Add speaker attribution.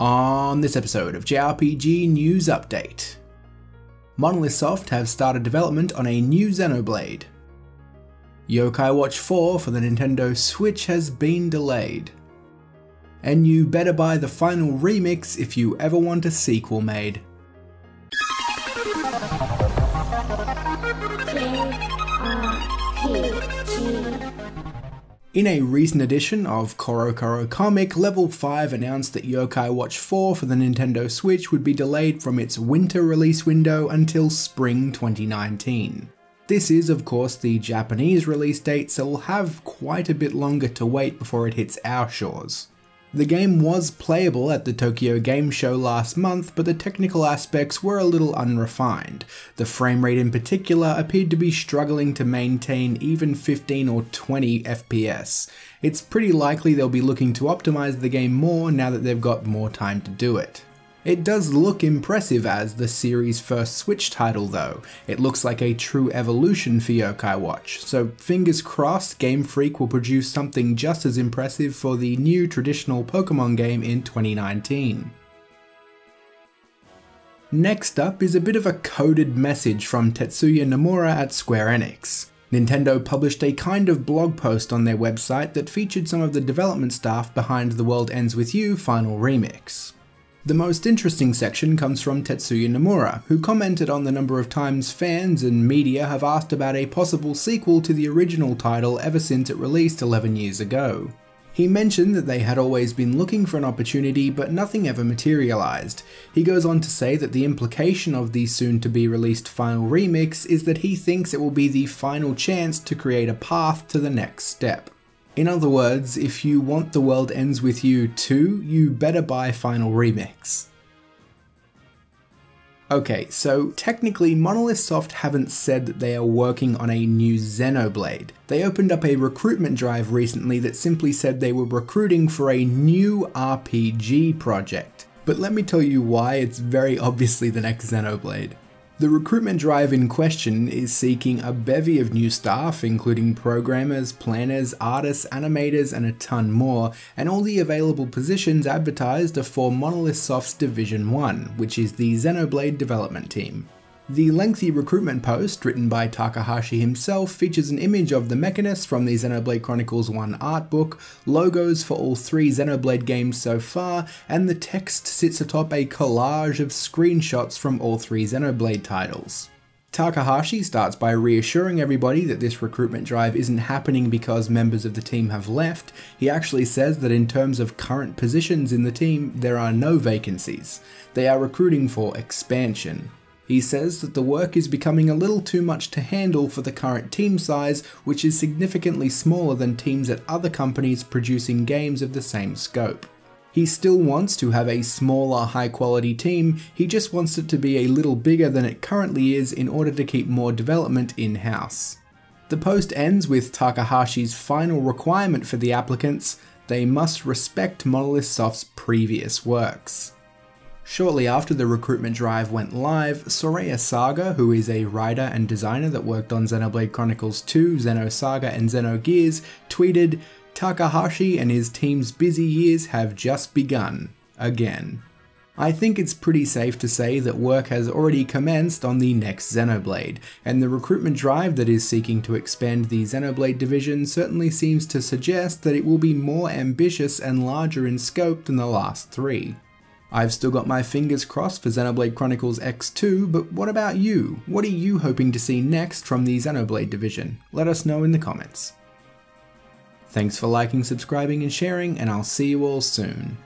Speaker 1: On this episode of JRPG News Update, Monolith Soft have started development on a new Xenoblade. Yokai Watch 4 for the Nintendo Switch has been delayed. And you better buy the final remix if you ever want a sequel made. In a recent edition of Koro Comic, Level 5 announced that Yokai Watch 4 for the Nintendo Switch would be delayed from its winter release window until spring 2019. This is of course the Japanese release date, so we'll have quite a bit longer to wait before it hits our shores. The game was playable at the Tokyo Game Show last month, but the technical aspects were a little unrefined. The frame rate in particular appeared to be struggling to maintain even 15 or 20 FPS. It's pretty likely they'll be looking to optimize the game more now that they've got more time to do it. It does look impressive as the series' first Switch title though. It looks like a true evolution for Yokai Watch, so fingers crossed Game Freak will produce something just as impressive for the new traditional Pokemon game in 2019. Next up is a bit of a coded message from Tetsuya Nomura at Square Enix. Nintendo published a kind of blog post on their website that featured some of the development staff behind The World Ends With You final remix. The most interesting section comes from Tetsuya Nomura, who commented on the number of times fans and media have asked about a possible sequel to the original title ever since it released 11 years ago. He mentioned that they had always been looking for an opportunity, but nothing ever materialized. He goes on to say that the implication of the soon-to-be-released final remix is that he thinks it will be the final chance to create a path to the next step. In other words, if you want The World Ends With You too, you better buy Final Remix. Okay, so technically Monolith Soft haven't said that they are working on a new Xenoblade. They opened up a recruitment drive recently that simply said they were recruiting for a new RPG project. But let me tell you why it's very obviously the next Xenoblade. The recruitment drive in question is seeking a bevy of new staff, including programmers, planners, artists, animators, and a ton more, and all the available positions advertised are for Monolith Soft's Division 1, which is the Xenoblade development team. The lengthy recruitment post, written by Takahashi himself, features an image of the Mechanist from the Xenoblade Chronicles 1 art book, logos for all 3 Xenoblade games so far, and the text sits atop a collage of screenshots from all 3 Xenoblade titles. Takahashi starts by reassuring everybody that this recruitment drive isn't happening because members of the team have left. He actually says that in terms of current positions in the team, there are no vacancies. They are recruiting for expansion. He says that the work is becoming a little too much to handle for the current team size, which is significantly smaller than teams at other companies producing games of the same scope. He still wants to have a smaller, high-quality team, he just wants it to be a little bigger than it currently is in order to keep more development in-house. The post ends with Takahashi's final requirement for the applicants: they must respect Monolith Soft's previous works. Shortly after the recruitment drive went live, Soraya Saga, who is a writer and designer that worked on Xenoblade Chronicles 2, Xenosaga and Xenogears, tweeted, "Takahashi and his team's busy years have just begun. Again." I think it's pretty safe to say that work has already commenced on the next Xenoblade, and the recruitment drive that is seeking to expand the Xenoblade division certainly seems to suggest that it will be more ambitious and larger in scope than the last 3. I've still got my fingers crossed for Xenoblade Chronicles X2, but what about you? What are you hoping to see next from the Xenoblade division? Let us know in the comments. Thanks for liking, subscribing and sharing, and I'll see you all soon.